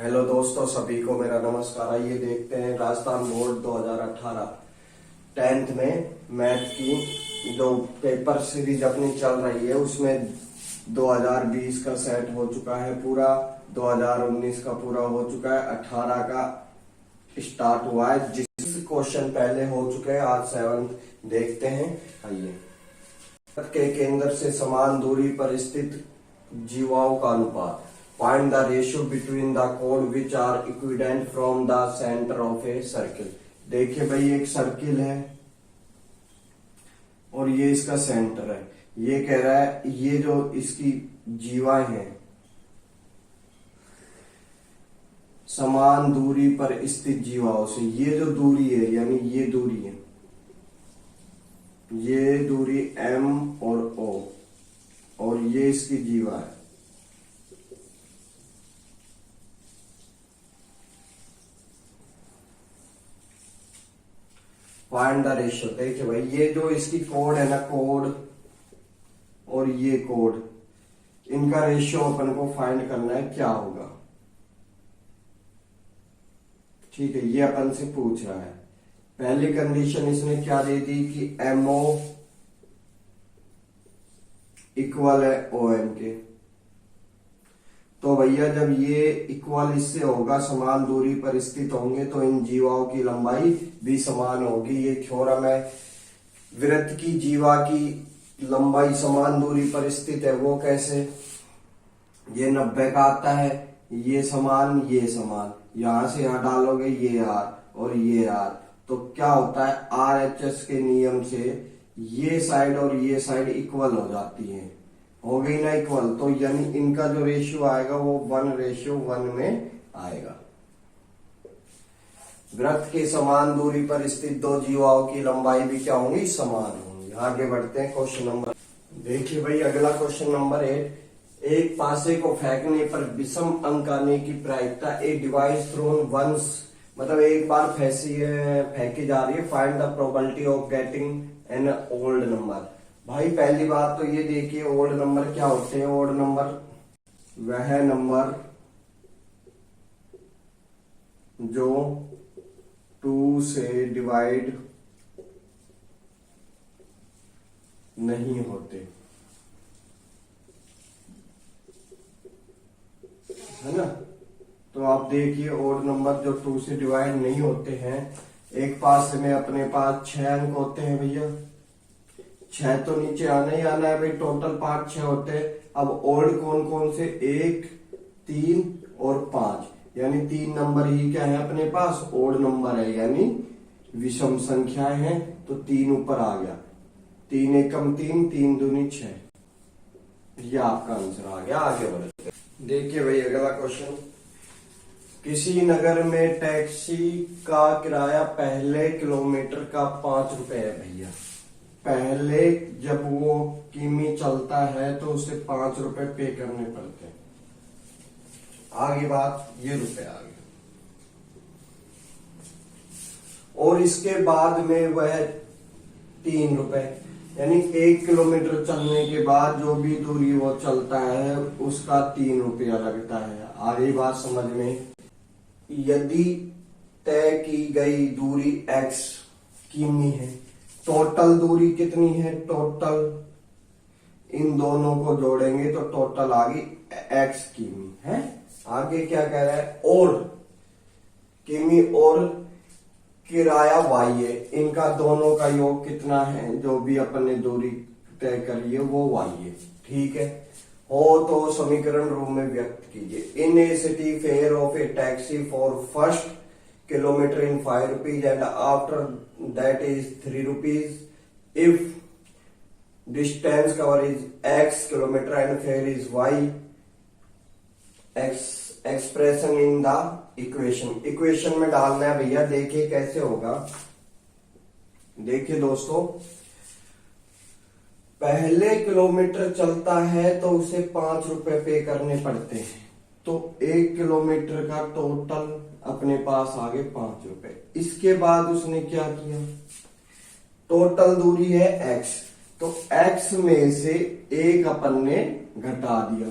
Hello दोस्तों, सभी को मेरा नमस्कार। आइए देखते हैं राजस्थान बोर्ड 2018 10th में मैथ की जो पेपर सीरीज अपनी चल रही है उसमें 2020 का सेट हो चुका है पूरा, 2019 का पूरा हो चुका है, 18 का स्टार्ट हुआ है। जिस क्वेश्चन पहले हो चुके हैं, आज 7 देखते हैं। आइए, के केंद्र से समान दूरी पर स्थित जीवाओं का अनुपात। Find the ratio between the chord which are equivalent from the center of a circle। देखिए भाई, एक सर्किल है और ये इसका सेंटर है। ये कह रहा है ये जो इसकी जीवाएं हैं समान दूरी पर स्थित जीवाओं से। ये जो दूरी है यानी ये दूरी है, ये दूरी M और O, और ये इसकी जीवा है। Find the ratio. देखिए भाई, ये जो इसकी कोड है ना, कोड और ये कोड, इनका रेशियो अपन को फाइंड करना है, क्या होगा। ठीक है, ये अपन से पूछ रहा है। पहली कंडीशन इसने क्या दे दी कि MO इक्वल है OM के। तो भैया जब ये इक्वल इससे होगा, समान दूरी पर स्थित होंगे, तो इन जीवाओं की लंबाई भी समान होगी। ये थ्योरम है। वृत्त की जीवा की लंबाई समान दूरी पर स्थित है। वो कैसे? ये 90 का आता है, ये समान, ये समान, यहां से यहां डालोगे ये R और ये R, तो क्या होता है, RHS के नियम से ये साइड और ये साइड इक्वल हो जाती है। हो गई ना इक्वल, तो यानी इनका जो रेशियो आएगा वो 1:1 में आएगा। वृत्त के समान दूरी पर स्थित दो जीवाओं की लंबाई भी क्या होंगी, समान होंगी। आगे बढ़ते हैं क्वेश्चन नंबर। देखिए भाई, अगला क्वेश्चन नंबर 8। एक पासे को फेंकने पर विषम अंक आने की प्रायिकता। ए डिवाइस थ्रोन वंस, मतलब एक बार फेंकी जा रही है। Find the probability of getting an old number. भाई पहली बात तो ये देखिए, ओल्ड नंबर क्या होते हैं। ओल्ड नंबर वह नंबर जो 2 से डिवाइड नहीं होते, है ना। तो आप देखिए, ओड नंबर जो 2 से डिवाइड नहीं होते हैं। एक पास में अपने पास 6 अंक होते हैं भैया, 6 तो नीचे आना ही आना है भाई। टोटल पार्ट 6 होते हैं। अब ओल्ड कौन कौन से, 1, 3 और 5, यानी 3 नंबर ही क्या है अपने पास, ओल्ड नंबर है, यानी विषम संख्याएं हैं। तो 3 ऊपर आ गया, 3 एकम 3, 3 दूनी 6। ये आपका आंसर आ गया। आगे बढ़ते देखिए भाई, अगला क्वेश्चन। किसी नगर में टैक्सी का किराया पहले किलोमीटर का 5 रुपए है भैया। पहले जब वो किमी चलता है तो उसे 5 रुपए पे करने पड़ते हैं। आगे बात, ये रुपए आ गए। और इसके बाद में वह 3 रुपए, यानी 1 किलोमीटर चलने के बाद जो भी दूरी वो चलता है उसका 3 रुपया लगता है। आगे बात समझ में। यदि तय की गई दूरी x किमी है, टोटल दूरी कितनी है, टोटल इन दोनों को जोड़ेंगे तो टोटल आ गई x किमी है। आगे क्या कह रहा है, और किमी और किराया y है, इनका दोनों का योग कितना है, जो भी अपन ने दूरी तय करी है वो y है। ठीक है, हो तो समीकरण रूप में व्यक्त कीजिए। In a city fare of a taxi for first kilometer in 5 rupees and after that is 3 rupees if distance cover is x kilometer and fare is y। expression in the equation में डालना है भैया। देखिए कैसे होगा। देखिए दोस्तों, पहले किलोमीटर चलता है तो उसे 5 रुपए पे करने पड़ते हैं। तो 1 किलोमीटर का टोटल अपने पास आ गए 5 रुपए। इसके बाद उसने क्या किया, टोटल दूरी है x, तो x में से 1 अपन ने घटा दिया।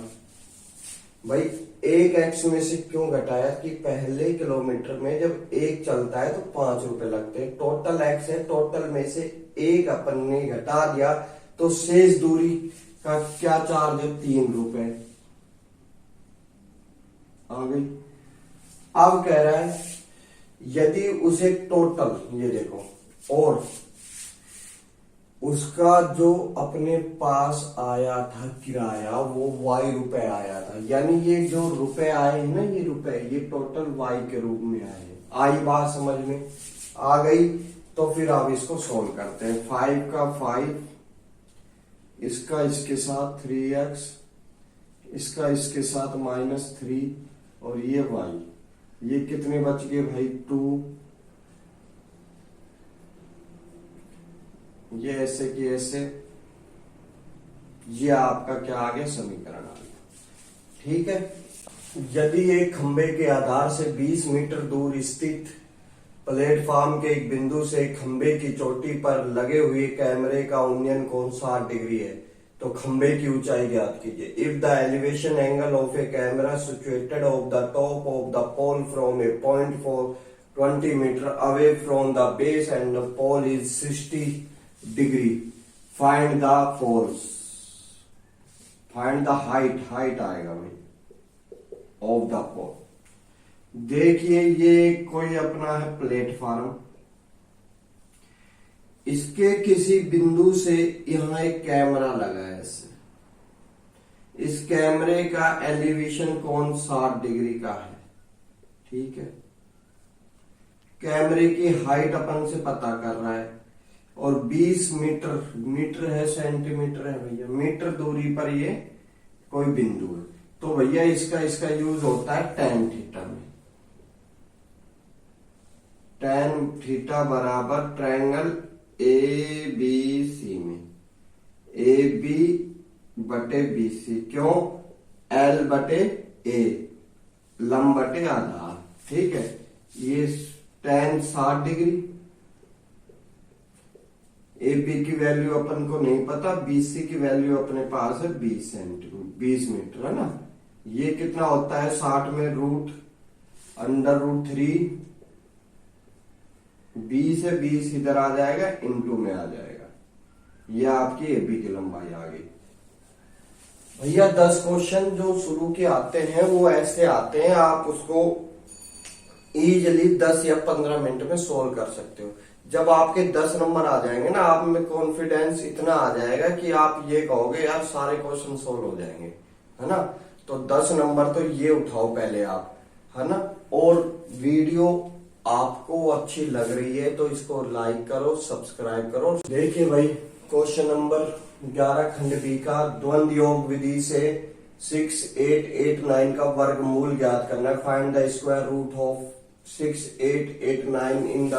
भाई एक एक्स में से क्यों घटाया कि पहले किलोमीटर में जब एक चलता है तो 5 रुपए लगते हैं। टोटल एक्स है, टोटल में से एक अपन ने घटा दिया तो शेष दूरी का क्या चार्ज है, 3 रुपए आ गई। अब कह रहा है यदि उसे टोटल, ये देखो, और उसका जो अपने पास आया था किराया वो y रुपए आया था, यानी ये जो रुपए आए हैं ना, ये रुपए, ये टोटल y के रूप में आए। आई बात समझ में आ गई। तो फिर आप इसको सोल्व करते हैं। 5 का 5, इसका इसके साथ 3x, इसका इसके साथ -3, और ये y, ये कितने बच गए भाई, 2। ये ऐसे कि ऐसे, ये आपका क्या आ गया, समीकरण आ गया। ठीक है। यदि एक खंबे के आधार से 20 मीटर दूर स्थित प्लेटफॉर्म के एक बिंदु से खंबे की चोटी पर लगे हुए कैमरे का उन्नयन कोण 60 डिग्री है तो खंबे की ऊंचाई ज्ञात कीजिए। If the elevation angle of a camera situated of the top of the pole from a point for 20 metre away from the base and the pole is 60 degree, find the poles, find the height आएगा भाई of the पोल। देखिए ये कोई अपना है platform, इसके किसी बिंदु से यहां एक कैमरा लगा है ऐसे। इस कैमरे का एलिवेशन कोण 60 डिग्री का है। ठीक है। कैमरे की हाइट अपन से पता कर रहा है और 20 मीटर, मीटर है सेंटीमीटर है भैया, मीटर दूरी पर ये कोई बिंदु है। तो भैया इसका यूज होता है tan थीटा में। tan थीटा बराबर ट्रायंगल ABC में AB बटे BC, क्यों, L बटे A, लंब बटे आधार। ठीक है। ये tan 60 डिग्री, AB की वैल्यू अपन को नहीं पता, BC की वैल्यू अपने पास है 20 मीटर है ना। ये कितना होता है 60 में √√3, 20 है, 20 इधर आ जाएगा, इनटू में आ जाएगा। ये आपकी AB की लंबाई आ गई। भैया 10 क्वेश्चन जो शुरू के आते हैं वो ऐसे आते हैं, आप उसको इजीली 10 या 15 मिनट में सोल्व कर सकते हो। जब आपके 10 नंबर आ जाएंगे ना, आप में कॉन्फिडेंस इतना आ जाएगा कि आप ये कहोगे यार सारे क्वेश्चन सोल्व हो जाएंगे, है ना। तो 10 नंबर तो ये उठाओ पहले आप, है ना। और वीडियो आपको अच्छी लग रही है तो इसको लाइक करो, सब्सक्राइब करो। देखिए भाई क्वेश्चन नंबर 11 खंड बी का द्वंद्व योग विधि से 6, 8, 8, 9 का वर्गमूल ज्ञात करना है। Find the square root of 6, 8, 8, 9 in the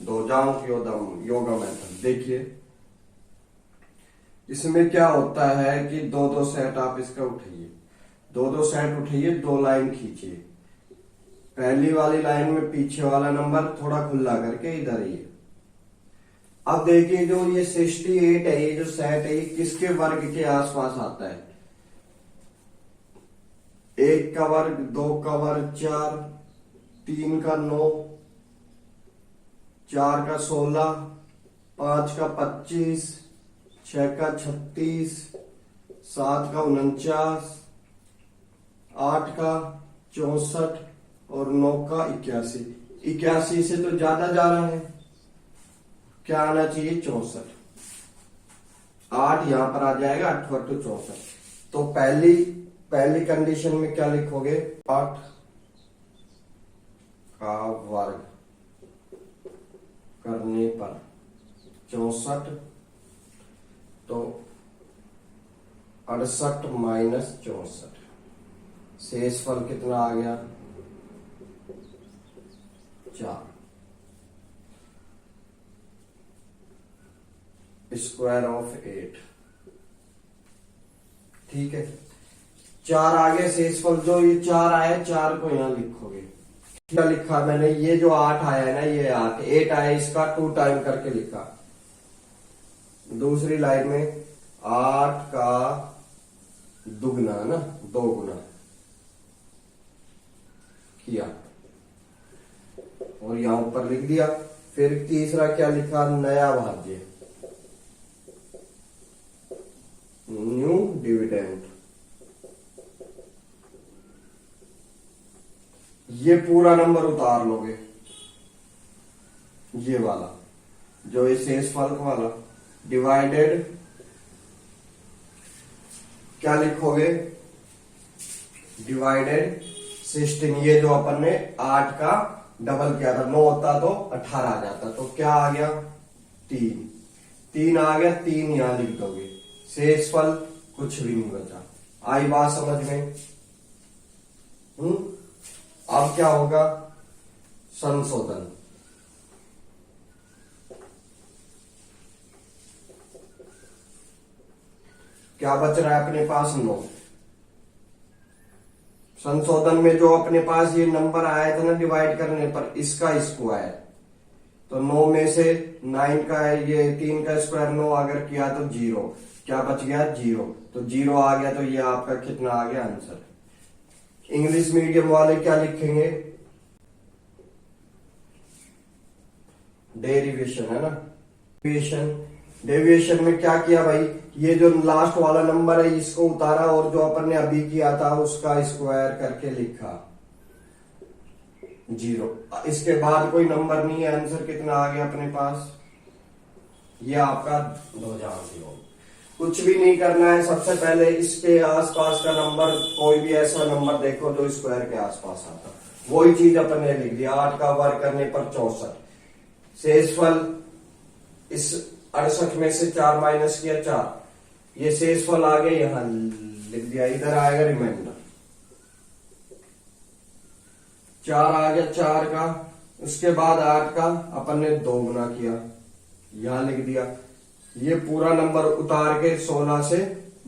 Dhwajank yoga method. देखिए इसमें क्या होता है कि दो सेट आप इसका उठाइए, दो सेट उठाइए, 2 लाइन खींचिए। पहली वाली लाइन में पीछे वाला नंबर थोड़ा खुला करके इधर ही। अब देखिए जो ये 68 है, ये जो सेट है, ये किसके वर्ग के आसपास आता है। 1 का वर्ग, 2 का वर्ग 4, 3 का 9, 4 का 16, 5 का 25, 6 का 36, 7 का 49, 8 का 64 और 9 का 81। 81 से तो ज्यादा जा रहा है, क्या आना चाहिए 64। 8 यहां पर आ जाएगा, 8 और 64। तो पहली कंडीशन में क्या लिखोगे, 8 का वर्ग करने पर 64, तो 68 माइनस 64, शेषफल कितना आ गया 4। Square of 8। ठीक है, 4 आ गया शेषफल। जो ये 4 आया, 4 को यहां लिखोगे। क्या लिखा मैंने, ये जो 8 आया है ना, ये 8 आया, इसका 2 टाइम करके लिखा। दूसरी लाइन में 8 का दुगना ना, 2 गुना किया और यहां ऊपर लिख दिया। फिर तीसरा क्या लिखा, नया भाज्य, न्यू डिविडेंड। ये पूरा नंबर उतार लोगे, ये वाला जो ये शेषफल वाला, डिवाइडेड क्या लिखोगे, डिवाइडेड 16। ये जो अपन ने 8 का डबल किया था, 9 होता तो 18 आ जाता, तो क्या आ गया 3 आ गया। 3 यहां लिख दोगे, शेषफल कुछ भी नहीं बचा। आई बात समझ में? अब क्या होगा, संशोधन। क्या बच रहा है अपने पास, 9। संशोधन में जो अपने पास ये नंबर आया था ना डिवाइड करने पर, इसका स्क्वायर, तो 9 में से 9 का ये 3 का स्क्वायर 9 अगर किया तो 0, क्या बच गया 0, तो 0 आ गया। तो ये आपका कितना आ गया आंसर। इंग्लिश मीडियम वाले क्या लिखेंगे, डेरिवेशन है ना, डेविएशन में क्या किया भाई, ये जो लास्ट वाला नंबर है इसको उतारा और जो अपन ने अभी किया था उसका स्क्वायर करके लिखा 0। इसके बाद कोई नंबर नहीं है, आंसर कितना आ गया अपने पास, ये आपका 2000। कुछ भी नहीं करना है, सबसे पहले इसके आसपास का नंबर, कोई भी ऐसा नंबर देखो जो स्क्वायर के आसपास आता, वही चीज अपन ने लिख दिया। 8 का वर्ग करने पर 64। शेषफल इस 68 में से 4 माइनस किया 4, ये शेषफल आ गया, यहां लिख दिया। इधर आएगा रिमाइंडर, 4 आ गया 4 का। उसके बाद 8 का अपन ने 2 गुना किया, यहां लिख दिया। ये पूरा नंबर उतार के 16 से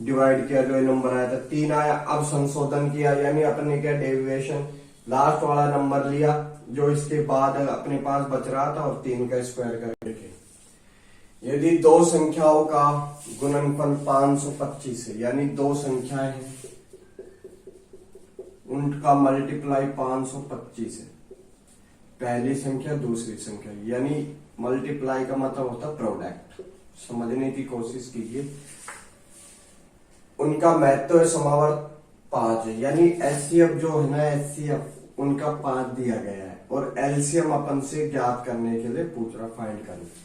डिवाइड किया, जो ये नंबर आया था 3 आया। अब संशोधन किया, यानी अपन ने क्या, डेविएशन, लास्ट वाला नंबर लिया जो इसके बाद अपने पास बच रहा था और 3 का स्क्वायर करके। यदि दो संख्याओं का गुणनफल 525 है, यानी दो संख्याएं हैं उनका मल्टीप्लाई 525 है, पहली संख्या दूसरी संख्या, यानी मल्टीप्लाई का मतलब होता प्रोडक्ट। समझने की कोशिश कीजिए। उनका महत्व है समावर्त 5 है, यानी एचसीएफ जो है ना, एचसीएफ उनका 5 दिया गया है और एलसीएम अपन से ज्ञात करने के लिए पूछ रहा, फाइंड करने।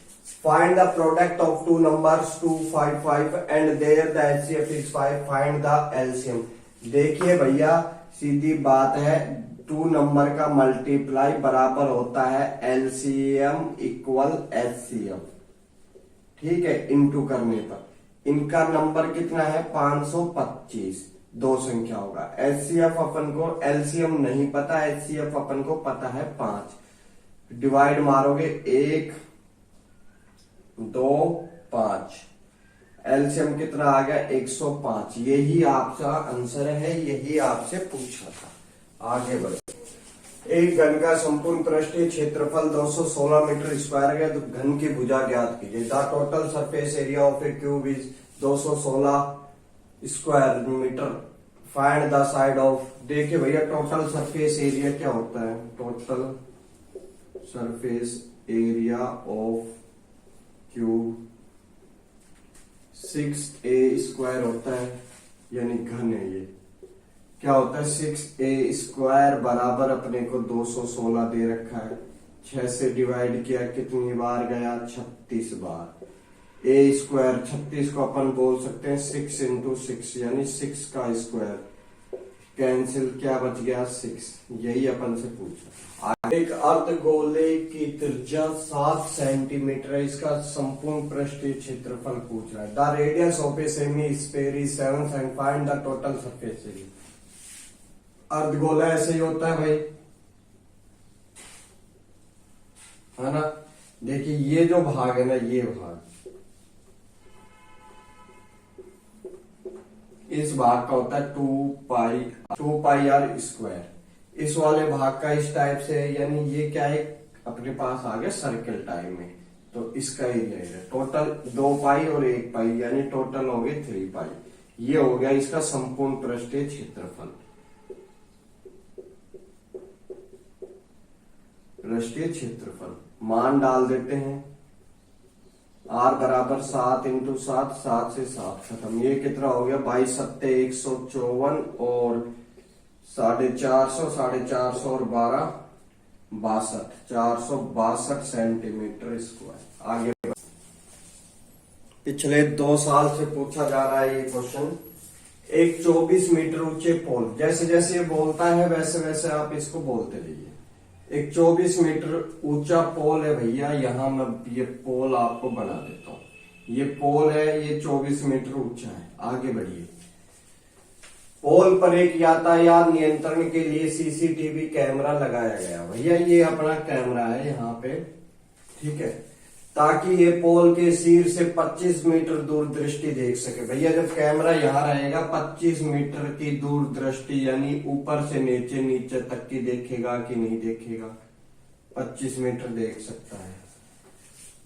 Find the product of two numbers 2, 5, 5 and there the HCF is 5. Find the LCM. देखिए भैया, सीधी बात है, 2 नंबर का मल्टीप्लाई बराबर होता है LCM इक्वल HCF, ठीक है, इनटू करने पर। इनका नंबर कितना है 525, दो संख्या होगा। HCF अपन को LCM नहीं पता, HCF अपन को पता है 5। डिवाइड मारोगे 1, 2, 5, एलसीएम कितना आ गया 105। यही आपका आंसर है, यही आपसे पूछा था। आगे बढ़े। एक घन का संपूर्ण पृष्ठीय क्षेत्रफल 216 मीटर स्क्वायर है, तो घन की भुजा ज्ञात कीजिए। The total surface area of a cube is 216 square metre. Find the side of. देखिए भैया, टोटल सरफेस एरिया क्या होता है, total surface area of cube 6a square होता है, यानी घन है। ये क्या होता है 6a स्क्वायर बराबर अपने को 216 दे रखा है। 6 से डिवाइड किया, कितनी बार गया 36 बार। a स्क्वायर 36 को अपन बोल सकते हैं 6 इंटू 6, यानी 6 का स्क्वायर। कैंसिल, क्या बच गया 6। यही अपन से पूछा। एक अर्धगोले की त्रिज्या 7 सेंटीमीटर है, इसका संपूर्ण पृष्ठीय क्षेत्रफल पूछ रहा है। The radius of a semi sphere is 7 and find the total surface area. अर्धगोला ऐसे ही होता है भाई, है ना। देखिए ये जो भाग है ना, ये भाग, इस भाग का होता है 2 पाई आर स्क्वायर। इस वाले भाग का इस टाइप से है, यानी ये क्या है अपने पास आ गया सर्कल टाइप में, तो इसका ही रहेगा टोटल 2 पाई और 1 पाई, यानी टोटल हो गए 3 पाई। ये हो गया इसका संपूर्ण पृष्ठीय क्षेत्रफल। पृष्ठीय क्षेत्रफल मान डाल देते हैं। R बराबर 7 इंटू 7, 7 से 7 खत्म। ये कितना हो गया 22 सत्ते 154 और 450, 450 और 12 62, 462 सेंटीमीटर स्क्वायर। आगे पिछले 2 साल से पूछा जा रहा है ये क्वेश्चन। एक 24 मीटर ऊंचे पोल, जैसे जैसे ये बोलता है वैसे वैसे आप इसको बोलते रहिए। एक 24 मीटर ऊंचा पोल है भैया, यहां मैं ये पोल आपको बना देता हूं। ये पोल है, ये 24 मीटर ऊंचा है। आगे बढ़िए। पोल पर एक यातायात नियंत्रण के लिए सीसीटीवी कैमरा लगाया गया। भैया ये अपना कैमरा है यहाँ पे, ठीक है, ताकि ये पोल के सिर से 25 मीटर दूर दृष्टि देख सके। भैया जब कैमरा यहाँ रहेगा 25 मीटर की दूर दृष्टि, यानी ऊपर से नीचे, नीचे तक की देखेगा कि नहीं देखेगा? 25 मीटर देख सकता है,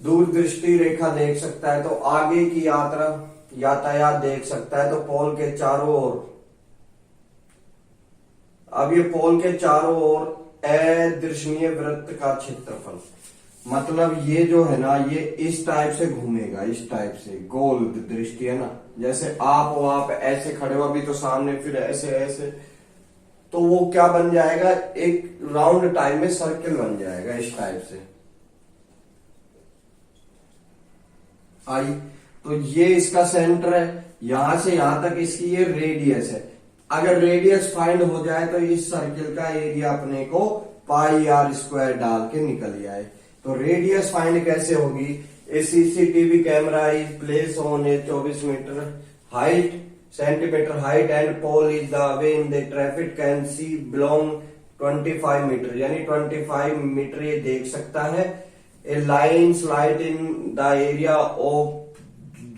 दूर दृष्टि रेखा देख सकता है। तो आगे की यातायात देख सकता है। तो पोल के चारों ओर, अब ये पोल के चारों ओर अदृश्यनीय वृत्त का क्षेत्रफल, मतलब ये जो है ना, ये इस टाइप से घूमेगा, इस टाइप से गोल दृष्टि है ना। जैसे आप ऐसे खड़े हो अभी तो सामने, फिर ऐसे ऐसे, तो वो क्या बन जाएगा, एक राउंड टाइप में सर्किल बन जाएगा इस टाइप से। आई तो ये इसका सेंटर है, यहां से यहां तक इसकी ये रेडियस है। अगर रेडियस फाइंड हो जाए तो इस सर्किल का एरिया अपने को पाई आर स्क्वायर डाल के निकल जाए। तो रेडियस फाइंड कैसे होगी? A CCTV camera is place on a 24 metre height centimetre height and pole is the way in the traffic can see belong 25 metre, यानी 25 मीटर ये देख सकता है। A line slide in the area of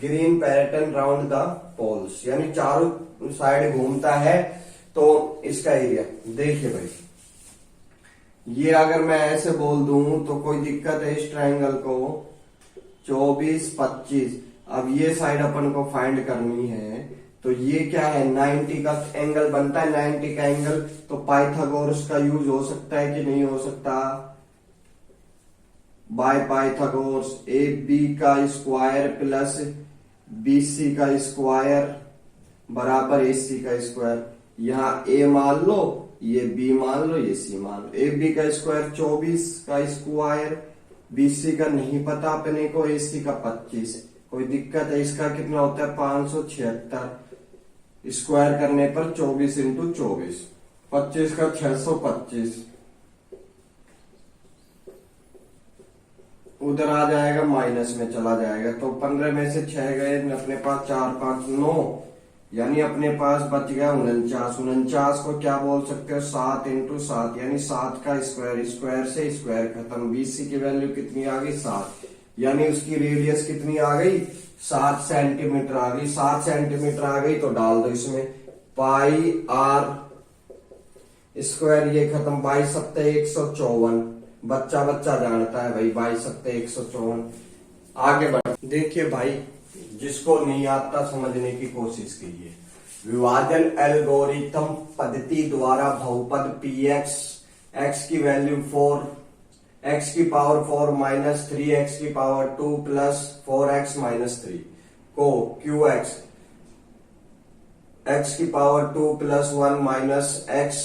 green pattern round the poles, यानी चारों side घूमता है। तो इसका एरिया देखिए भाई, ये अगर मैं ऐसे बोल दूं तो कोई दिक्कत है इस ट्रायंगल को 24 25। अब ये साइड अपन को फाइंड करनी है, तो ये क्या है 90 का एंगल बनता है, 90 का एंगल। तो पाइथागोरस का यूज हो सकता है कि नहीं हो सकता? बाय पाइथागोरस ए बी का स्क्वायर प्लस बी सी का स्क्वायर बराबर ए सी का स्क्वायर। यहाँ ए मान लो, ये बी मान लो, ये सी मान लो। ए बी का स्क्वायर 24 का स्क्वायर, बी सी का नहीं पता अपने को, ए सी का 25। कोई दिक्कत है? इसका कितना होता है 576 स्क्वायर करने पर 24 इंटू 24, 25 का 625। उधर आ जाएगा, माइनस में चला जाएगा। तो 15 में से 6 गए, अपने पास 4 5 9, यानी अपने पास बच गया 49। 49 को क्या बोल सकते हो 7 इंटू 7, यानी 7 का स्क्वायर, स्क्वायर से स्क्वायर खत्म। बीसी की वैल्यू कितनी आ गई 7, यानी उसकी रेडियस कितनी आ गई 7 सेंटीमीटर आ गई। 7 सेंटीमीटर आ गई तो डाल दो इसमें पाई आर स्क्वायर, ये खत्म। 22 सत्ते 154, बच्चा बच्चा जानता है भाई, 22 सत्ते 154। आगे बढ़, देखिए भाई जिसको नहीं आता समझने की कोशिश कीजिए। विभाजन एल्गोरिथम पद्धति द्वारा बहुपद पी एक्स, एक्स की वैल्यू 4, एक्स की पावर 4 माइनस 3 एक्स की पावर 2 प्लस 4x माइनस 3 को क्यू एक्स, एक्स की पावर 2 प्लस 1 माइनस एक्स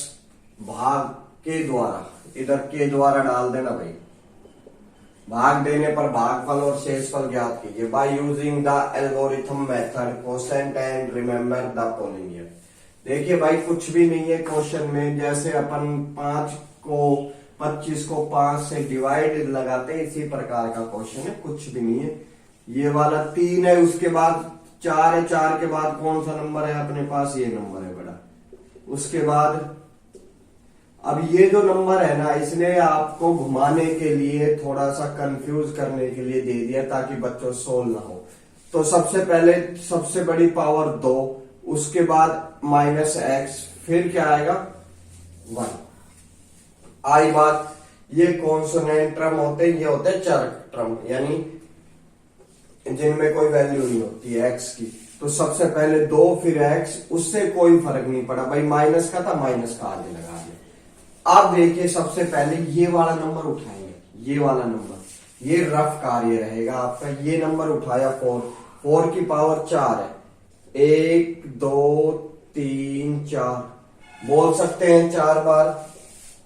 भाग के द्वारा, इधर के द्वारा डाल देना भाई, भाग देने पर भागफल और शेषफल ज्ञात कीजिए। By using the algorithm method quotient and remember the polynomial. देखिए भाई कुछ भी नहीं है क्वेश्चन में, जैसे अपन 5 को 25 को 5 से डिवाइड लगाते हैं, इसी प्रकार का क्वेश्चन है, कुछ भी नहीं है। ये वाला 3 है, उसके बाद 4 है, 4 के बाद कौन सा नंबर है अपने पास, ये नंबर है बड़ा। उसके बाद अब ये जो नंबर है ना, इसने आपको घुमाने के लिए, थोड़ा सा कंफ्यूज करने के लिए दे दिया ताकि बच्चों सोल्व ना हो। तो सबसे पहले सबसे बड़ी पावर 2, उसके बाद माइनस एक्स, फिर क्या आएगा 1। आई बात, ये कॉन्सोनेंट टर्म होते हैं, ये होते हैं चर टर्म, यानी जिनमें कोई वैल्यू नहीं होती है एक्स की। तो सबसे पहले 2 फिर एक्स, उससे कोई फर्क नहीं पड़ा भाई, माइनस का था माइनस का आगे लगा दिया। अब देखिए सबसे पहले ये वाला नंबर उठाएंगे, ये वाला नंबर, ये रफ कार्य रहेगा आपका। ये नंबर उठाया 4, 4 की पावर 4 है, 1 2 3 4 बोल सकते हैं 4 बार।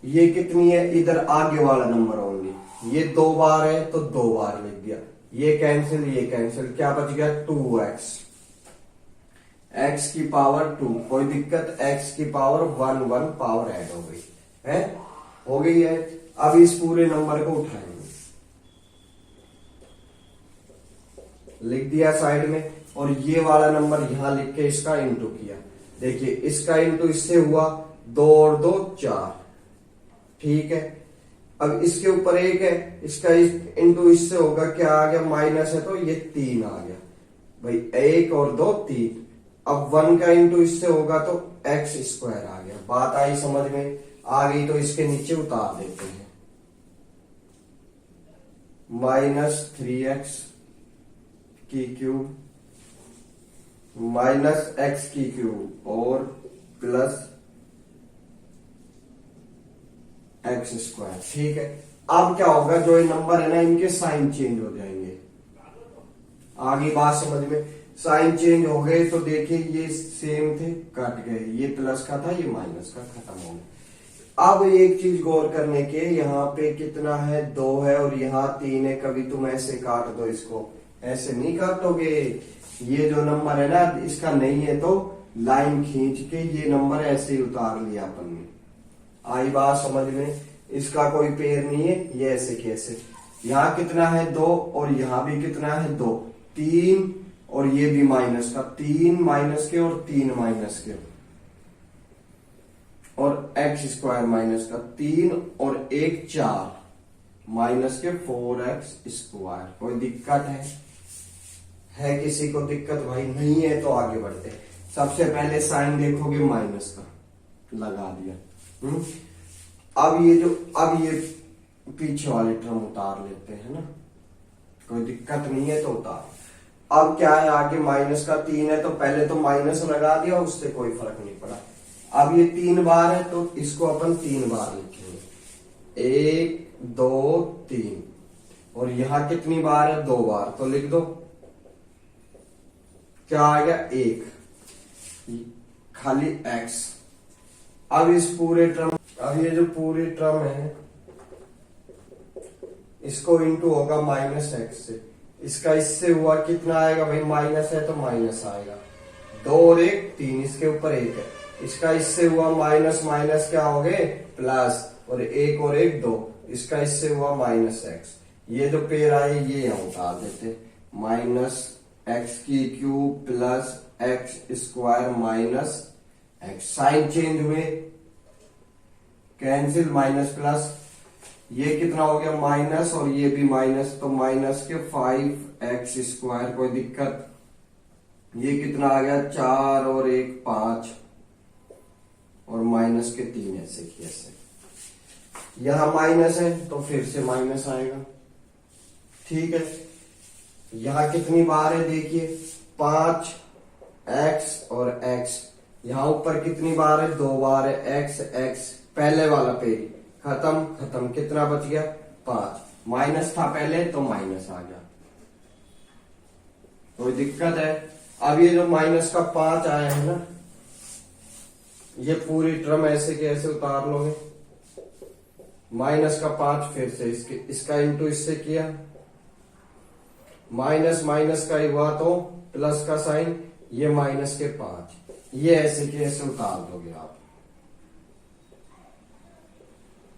ये कितनी है, इधर आगे वाला नंबर ओनली, ये 2 बार है तो 2 बार लिख दिया। ये कैंसिल, क्या बच गया 2x, x की पावर 2, कोई दिक्कत, x की पावर 1 1 पावर ऐड हो गई है, हो गई है। अब इस पूरे नंबर को उठाएंगे, लिख दिया साइड में, और ये वाला नंबर यहां लिख के इसका इंटू किया। देखिए इसका इंटू इससे हुआ 2 और 2 4, ठीक है। अब इसके ऊपर 1 है, इसका इंटू इससे होगा, क्या आ गया, माइनस है तो ये 3 आ गया भाई, 1 और 2 3। अब 1 का इंटू इससे होगा तो x स्क्वायर आ गया। बात आई समझ में, आ गई तो इसके नीचे उतार देते हैं, -3x की क्यूब माइनस x की क्यूब और प्लस x स्क्वायर, ठीक है। अब क्या होगा, जो ये नंबर है ना, इनके साइन चेंज हो जाएंगे। आगे बात समझ में, साइन चेंज हो गए तो देखिए ये सेम थे, कट गए, ये प्लस का था, ये माइनस का, खत्म हो गया। अब एक चीज गौर करने के, यहाँ पे कितना है, 2 है और यहाँ 3 है। कभी तुम ऐसे काट दो इसको, ऐसे नहीं काटोगे। ये जो नंबर है ना, इसका नहीं है तो लाइन खींच के ये नंबर ऐसे ही उतार लिया अपन ने। आई बात समझ में, इसका कोई पेड़ नहीं है, ये ऐसे कैसे, यहाँ कितना है 2 और यहाँ भी कितना है 2, 3 और ये भी माइनस का, 3 माइनस के और 3 माइनस के, और x स्क्वायर माइनस का 3 और 1 4 माइनस के 4x स्क्वायर। कोई दिक्कत है किसी को दिक्कत, भाई नहीं है तो आगे बढ़ते। सबसे पहले साइन देखोगे माइनस का, लगा दिया। अब ये पीछे वाले टर्म उतार लेते हैं ना, कोई दिक्कत नहीं है तो उतार। अब क्या है, आगे माइनस का 3 है तो पहले तो माइनस लगा दिया, उससे कोई फर्क नहीं पड़ा। अब ये 3 बार है तो इसको अपन 3 बार लिखेंगे, 1 2 3, और यहां कितनी बार है, 2 बार, तो लिख दो, क्या आ गया 1, खाली x। अब इस पूरे टर्म, अब ये जो पूरी टर्म है इसको इंटू होगा माइनस एक्स से, इसका इससे हुआ कितना आएगा भाई, माइनस है तो माइनस आएगा, 2 और 1 3, इसके ऊपर 1 है, इसका इससे हुआ माइनस माइनस क्या हो गए प्लस, और 1 और 1 2, इसका इससे हुआ माइनस एक्स। ये जो पेड़ आए ये यहां उतार देते, माइनस एक्स की cube plus X square minus X. Sign change हुए, कैंसिल, माइनस प्लस, ये कितना हो गया माइनस और ये भी माइनस, तो माइनस के 5x स्क्वायर। कोई दिक्कत, ये कितना आ गया 4 और 1 5, और माइनस के 3 ऐसे की ऐसे। यहां माइनस है तो फिर से माइनस आएगा, ठीक है। यहां कितनी बार है देखिए 5x और x, यहां ऊपर कितनी बार है 2 बार है, x x, पहले वाला पेज खत्म, कितना बच गया 5, माइनस था पहले तो माइनस आ गया, कोई दिक्कत है। अब ये जो माइनस का 5 आया है ना, ये पूरी टर्म ऐसे के ऐसे उतार लोगे, माइनस का 5 फिर से इसका इंटू इससे किया, माइनस माइनस का ही हुआ तो प्लस का साइन, ये माइनस के 5, ये ऐसे के ऐसे उतार दोगे आप।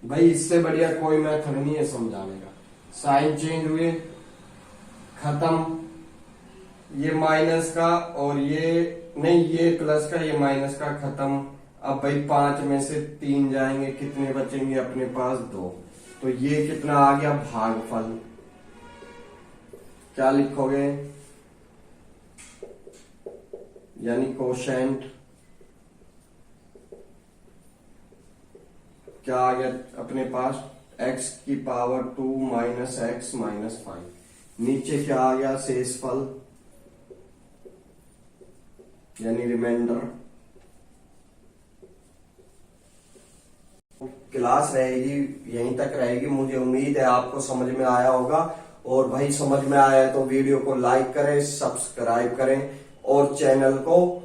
भाई इससे बढ़िया कोई मेथड नहीं है समझाने का। साइन चेंज हुए, खत्म, ये माइनस का और ये नहीं, ये प्लस का, ये माइनस का, खत्म। अब भाई 5 में से 3 जाएंगे, कितने बचेंगे अपने पास 2, तो ये कितना आ गया भागफल। क्या लिखोगे, यानी कोशेंट, क्या आ गया अपने पास x की पावर 2 माइनस एक्स माइनस 5। नीचे क्या आ गया शेषफल, यानी रिमाइंडर। क्लास रहेगी यहीं तक रहेगी। मुझे उम्मीद है आपको समझ में आया होगा, और भाई समझ में आया है तो वीडियो को लाइक करें, सब्सक्राइब करें और चैनल को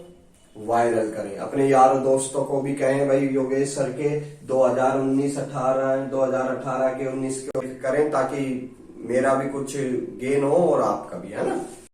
वायरल करें। अपने यारों दोस्तों को भी कहें भाई योगेश सर के 2018 के 19 के करें, ताकि मेरा भी कुछ गेन हो और आपका भी, है ना।